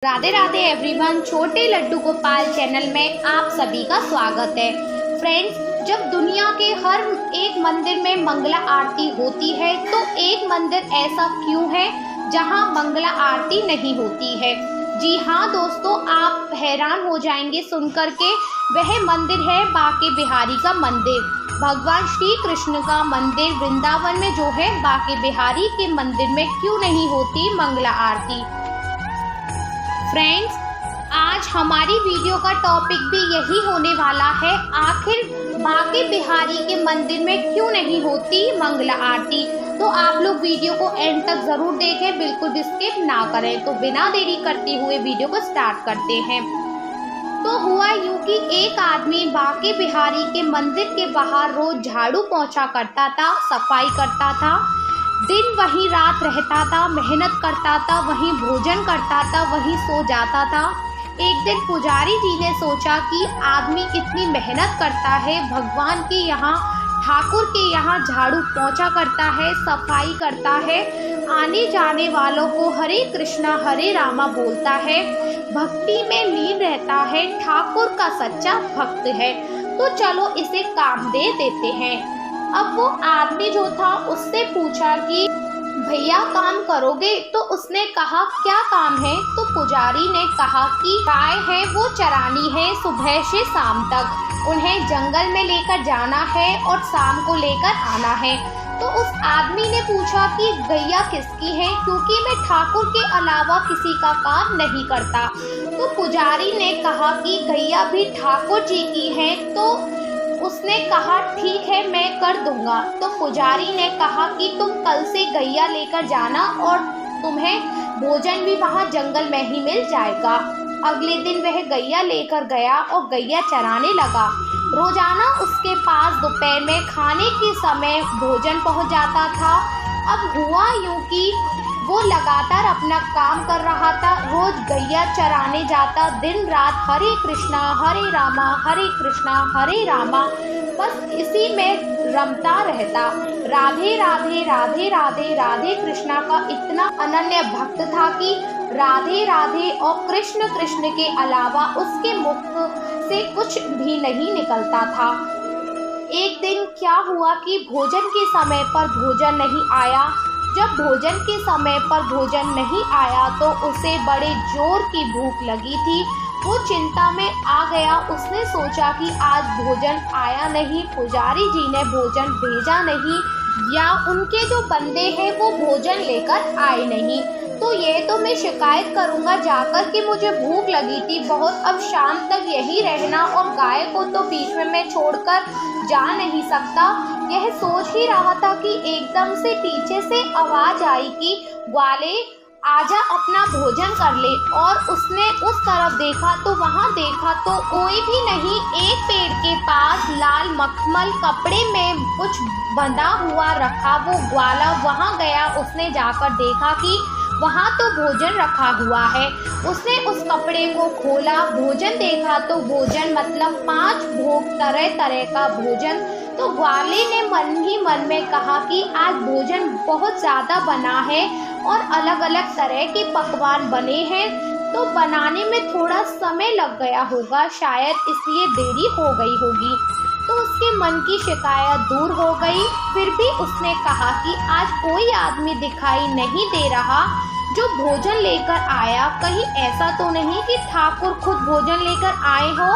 Radhe Radhe everyone, छोटे Laddu Gopal channel में आप सभी का स्वागत है। फ्रेंड्स, जब दुनिया के हर एक मंदिर में मंगला आरती होती है तो एक मंदिर ऐसा क्यों है जहां मंगला आरती नहीं होती है? जी हाँ दोस्तों, आप हैरान हो जाएंगे सुनकर के। वह मंदिर है बांके बिहारी का मंदिर। भगवान श्री कृष्ण का मंदिर वृंदावन में जो है बांके बिहारी के मंदिर में क्यों नहीं होती मंगला आरती? फ्रेंड्स, आज हमारी वीडियो का टॉपिक भी यही होने वाला है, आखिर बांके बिहारी के मंदिर में क्यों नहीं होती मंगला आरती। तो आप लोग वीडियो को एंड तक जरूर देखें, बिल्कुल भी स्किप ना करें। तो बिना देरी करते हुए वीडियो को स्टार्ट करते हैं। तो हुआ यूं कि एक आदमी बांके बिहारी के मंदिर के बाहर रोज झाड़ू पोंछा करता था, सफाई करता था, दिन वहीं रात रहता था, मेहनत करता था, वहीं भोजन करता था, वहीं सो जाता था। एक दिन पुजारी जी ने सोचा कि आदमी इतनी मेहनत करता है, भगवान के यहाँ, ठाकुर के यहाँ झाड़ू पोंछा करता है, सफाई करता है, आने जाने वालों को हरे कृष्णा हरे रामा बोलता है, भक्ति में लीन रहता है, ठाकुर का सच्चा भक्त है, तो चलो इसे काम दे देते हैं। अब वो आदमी जो था उससे पूछा कि भैया काम करोगे? तो उसने कहा क्या काम है? तो पुजारी ने कहा कि गाय है वो चरानी है सुबह से शाम तक, उन्हें जंगल में लेकर जाना है और शाम को लेकर आना है। तो उस आदमी ने पूछा कि गैया किसकी है, क्योंकि मैं ठाकुर के अलावा किसी का काम नहीं करता। तो पुजारी ने कहा कि गैया भी ठाकुर जी की है। तो उसने कहा ठीक है, मैं कर दूंगा। तो पुजारी ने कहा कि तुम कल से गैया लेकर जाना और तुम्हें भोजन भी वहाँ जंगल में ही मिल जाएगा। अगले दिन वह गैया लेकर गया और गैया चराने लगा। रोजाना उसके पास दोपहर में खाने के समय भोजन पहुँच जाता था। अब हुआ यूं कि वो लगातार अपना काम कर रहा था, रोज गैया चराने जाता, दिन रात हरे कृष्णा हरे रामा हरे कृष्णा हरे रामा, बस इसी में रमता रहता। राधे राधे राधे राधे राधे कृष्णा का इतना अनन्य भक्त था कि राधे राधे और कृष्ण कृष्ण के अलावा उसके मुख से कुछ भी नहीं निकलता था। एक दिन क्या हुआ कि भोजन के समय पर भोजन नहीं आया। जब भोजन के समय पर भोजन नहीं आया तो उसे बड़े जोर की भूख लगी थी। वो चिंता में आ गया। उसने सोचा कि आज भोजन आया नहीं, पुजारी जी ने भोजन भेजा नहीं, या उनके जो बंदे हैं वो भोजन लेकर आए नहीं। तो ये तो मैं शिकायत करूँगा जाकर कि मुझे भूख लगी थी बहुत, अब शाम तक यही रहना और गाय को तो बीच में मैं छोड़कर जा नहीं सकता। यह सोच ही रहा था कि एकदम से पीछे से आवाज आई कि ग्वाले आजा अपना भोजन कर ले। और उसने उस तरफ देखा तो वहाँ देखा तो कोई भी नहीं। एक पेड़ के पास लाल मखमल कपड़े में कुछ बंधा हुआ रखा वो ग्वाला वहाँ गया। उसने जाकर देखा कि वहाँ तो भोजन रखा हुआ है। उसने उस कपड़े को खोला, भोजन देखा तो भोजन मतलब 5 भोग तरह तरह का भोजन। तो ग्वाले ने मन ही मन में कहा कि आज भोजन बहुत ज़्यादा बना है और अलग अलग तरह के पकवान बने हैं, तो बनाने में थोड़ा समय लग गया होगा, शायद इसलिए देरी हो गई होगी। तो उसके मन की शिकायत दूर हो गई। फिर भी उसने कहा कि आज कोई आदमी दिखाई नहीं दे रहा जो भोजन लेकर आया, कहीं ऐसा तो नहीं कि ठाकुर खुद भोजन लेकर आए हो,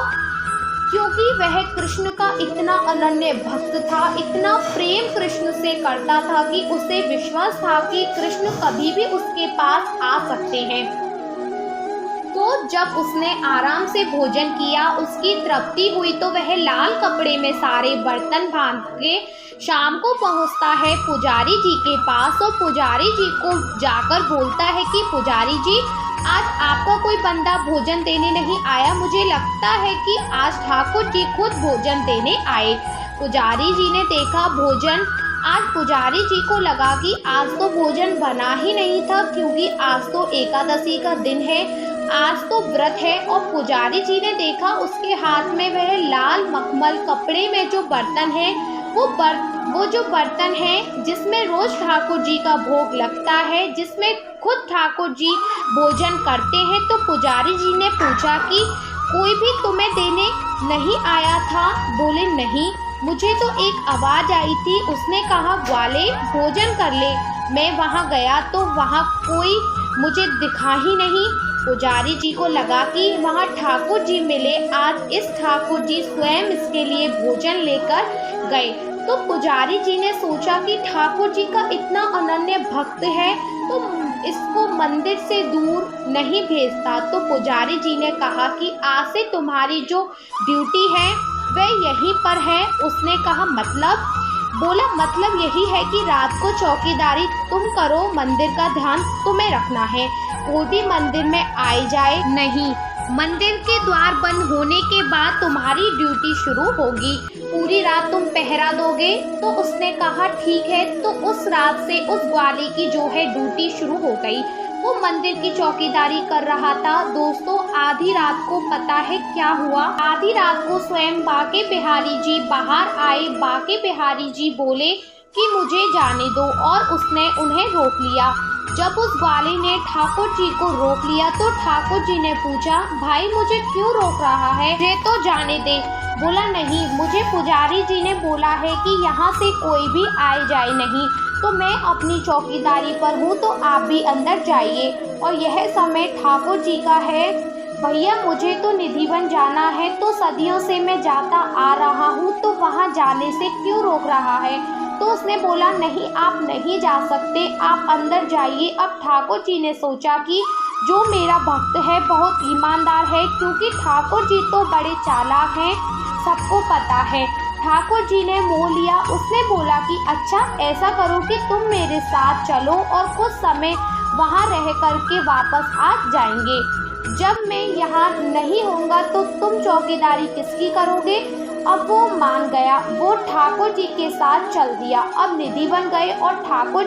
क्योंकि वह कृष्ण का इतना अनन्य भक्त था, इतना प्रेम कृष्ण से करता था कि उसे विश्वास था कि कृष्ण कभी भी उसके पास आ सकते हैं। तो जब उसने आराम से भोजन किया, उसकी तृप्ति हुई, तो वह लाल कपड़े में सारे बर्तन बांध के शाम को पहुंचता है पुजारी जी के पास और पुजारी जी को जाकर बोलता है कि पुजारी जी, आज आपका कोई बंदा भोजन देने नहीं आया, मुझे लगता है कि आज ठाकुर जी खुद भोजन देने आए। पुजारी जी ने देखा भोजन, आज पुजारी जी को लगा कि आज तो भोजन बना ही नहीं था, क्योंकि आज तो एकादशी का दिन है, आज तो व्रत है। और पुजारी जी ने देखा उसके हाथ में वह लाल मखमल कपड़े में जो बर्तन है वो वो जो बर्तन है जिसमें रोज ठाकुर जी का भोग लगता है, जिसमें खुद ठाकुर जी भोजन करते हैं। तो पुजारी जी ने पूछा कि कोई भी तुम्हें देने नहीं आया था? बोले नहीं, मुझे तो एक आवाज़ आई थी, उसने कहा ग्वाले भोजन कर ले। मैं वहाँ गया तो वहाँ कोई मुझे दिखा ही नहीं। पुजारी जी को लगा कि वहाँ ठाकुर जी मिले, आज इस ठाकुर जी स्वयं इसके लिए भोजन लेकर गए। तो पुजारी जी ने सोचा कि ठाकुर जी का इतना अनन्य भक्त है तो इसको मंदिर से दूर नहीं भेजता। तो पुजारी जी ने कहा कि आज से तुम्हारी जो ड्यूटी है वह यहीं पर है। उसने कहा मतलब? बोला मतलब यही है कि रात को चौकीदारी तुम करो, मंदिर का ध्यान तुम्हें रखना है, कोई भी मंदिर में आए जाए नहीं। मंदिर के द्वार बंद होने के बाद तुम्हारी ड्यूटी शुरू होगी, पूरी रात तुम पहरा दोगे। तो उसने कहा ठीक है। तो उस रात से उस ग्वाले की जो है ड्यूटी शुरू हो गई। वो मंदिर की चौकीदारी कर रहा था। दोस्तों आधी रात को पता है क्या हुआ? आधी रात को स्वयं बाके बिहारी जी बाहर आए। बाके बिहारी जी बोले कि मुझे जाने दो और उसने उन्हें रोक लिया। जब उस ग्वाले ने ठाकुर जी को रोक लिया तो ठाकुर जी ने पूछा भाई मुझे क्यों रोक रहा है, मुझे तो जाने दे। बोला नहीं, मुझे पुजारी जी ने बोला है कि यहाँ से कोई भी आए जाए नहीं, तो मैं अपनी चौकीदारी पर हूँ, तो आप भी अंदर जाइए। और यह समय ठाकुर जी का है। भैया मुझे तो निधिवन जाना है, तो सदियों से मैं जाता आ रहा हूँ, तो वहाँ जाने से क्यों रोक रहा है? तो उसने बोला नहीं, आप नहीं जा सकते, आप अंदर जाइए। अब ठाकुर जी ने सोचा कि जो मेरा भक्त है बहुत ईमानदार है, क्योंकि ठाकुर जी तो बड़े चालाक हैं, सबको पता है। ठाकुर जी ने मोह लिया। उसने बोला कि अच्छा ऐसा करो कि तुम मेरे साथ चलो और कुछ समय वहाँ रह कर के वापस आ जाएंगे। जब मैं यहाँ नहीं होऊंगा तो तुम चौकीदारी किसकी करोगे? अब वो मान गया, वो ठाकुर जी के साथ चल दिया। अब निधिवन गए और ठाकुर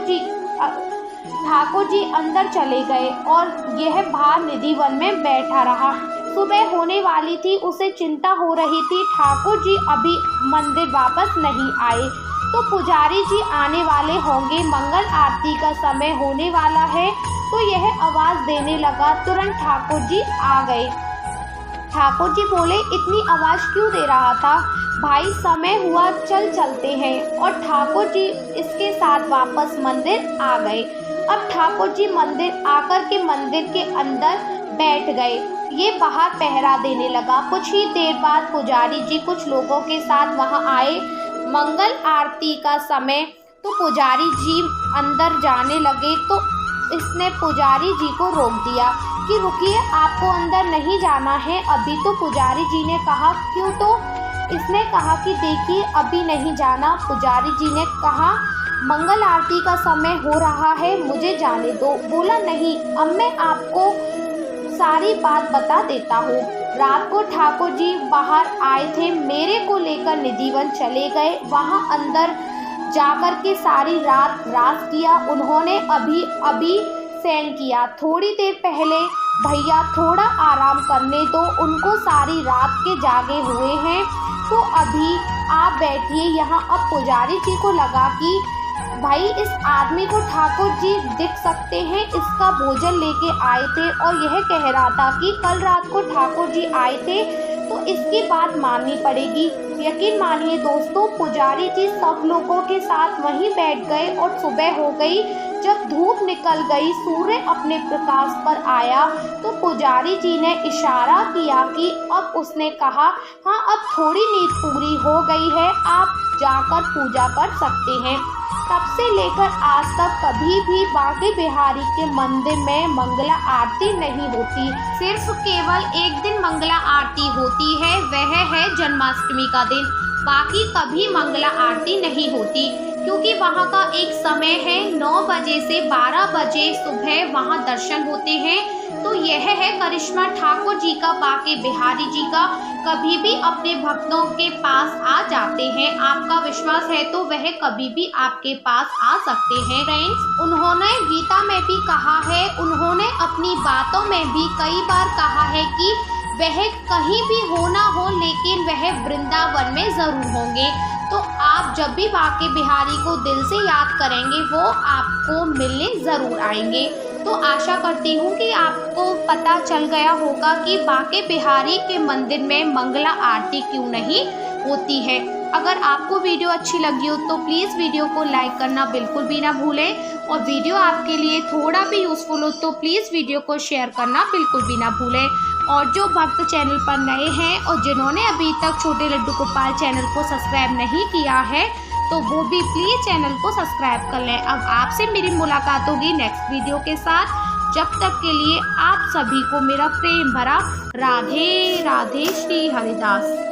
जी अंदर चले गए और यह बाहर निधिवन में बैठा रहा। सुबह होने वाली थी, उसे चिंता हो रही थी, ठाकुर जी अभी मंदिर वापस नहीं आए, तो पुजारी जी आने वाले होंगे, मंगल आरती का समय होने वाला है। तो यह आवाज़ देने लगा, तुरंत ठाकुर जी आ गए। ठाकुर जी बोले इतनी आवाज़ क्यों दे रहा था? भाई समय हुआ, चलते हैं। और ठाकुर जी इसके साथ वापस मंदिर आ गए। अब ठाकुर जी मंदिर आकर के मंदिर के अंदर बैठ गए। ये बाहर पहरा देने लगा। कुछ ही देर बाद पुजारी जी कुछ लोगों के साथ वहां आए। मंगल आरती का समय, तो पुजारी जी अंदर जाने लगे, तो इसने पुजारी जी को रोक दिया कि रुकिए, आपको अंदर नहीं जाना है अभी। तो पुजारी जी ने कहा क्यों? तो इसने कहा कि देखिए अभी नहीं जाना। पुजारी जी ने कहा मंगल आरती का समय हो रहा है, मुझे जाने दो। बोला नहीं, अब मैं आपको सारी बात बता देता हूँ। रात को ठाकुर जी बाहर आए थे, मेरे को लेकर निधिवन चले गए। वहाँ अंदर जाकर के सारी रात राज किया उन्होंने। अभी शयन किया। थोड़ी देर पहले भैया थोड़ा आराम करने दो, उनको सारी रात के जागे हुए हैं, तो अभी आप बैठिए यहाँ। अब पुजारी जी को लगा कि भाई इस आदमी को ठाकुर जी दिख सकते हैं, इसका भोजन लेके आए थे और यह कह रहा था कि कल रात को ठाकुर जी आए थे, तो इसकी बात माननी पड़ेगी। यकीन मानिए दोस्तों, पुजारी जी सब लोगों के साथ वहीं बैठ गए और सुबह हो गई। जब धूप निकल गई, सूर्य अपने प्रकाश पर आया, तो पुजारी जी ने इशारा किया कि अब उसने कहा हाँ अब थोड़ी नींद पूरी हो गई है, आप जाकर पूजा कर सकते हैं। तब से लेकर आज तक कभी भी बाके बिहारी के मंदिर में मंगला आरती नहीं होती। सिर्फ केवल एक दिन मंगला आरती होती है, वह है जन्माष्टमी का दिन। बाकी कभी मंगला आरती नहीं होती, क्योंकि वहाँ का एक समय है 9 बजे से 12 बजे सुबह वहाँ दर्शन होते हैं। तो यह है करिश्मा ठाकुर जी का, बाके बिहारी जी का कभी भी अपने भक्तों के पास आ जाते हैं। आपका विश्वास है तो वह कभी भी आपके पास आ सकते हैं। फ्रेंड्स, उन्होंने गीता में भी कहा है, उन्होंने अपनी बातों में भी कई बार कहा है कि वह कहीं भी हो ना हो लेकिन वह वृंदावन में ज़रूर होंगे। तो आप जब भी बाके बिहारी को दिल से याद करेंगे वो आपको मिलने ज़रूर आएंगे। तो आशा करती हूँ कि आपको पता चल गया होगा कि बाके बिहारी के मंदिर में मंगला आरती क्यों नहीं होती है। अगर आपको वीडियो अच्छी लगी हो तो प्लीज़ वीडियो को लाइक करना बिल्कुल भी ना भूलें, और वीडियो आपके लिए थोड़ा भी यूज़फुल हो तो प्लीज़ वीडियो को शेयर करना बिल्कुल भी ना भूलें। और जो भक्त चैनल पर नए हैं और जिन्होंने अभी तक छोटे लड्डू गोपाल चैनल को सब्सक्राइब नहीं किया है तो वो भी प्लीज़ चैनल को सब्सक्राइब कर लें। अब आपसे मेरी मुलाकात होगी नेक्स्ट वीडियो के साथ। जब तक के लिए आप सभी को मेरा प्रेम भरा राधे राधे। श्री हरिदास।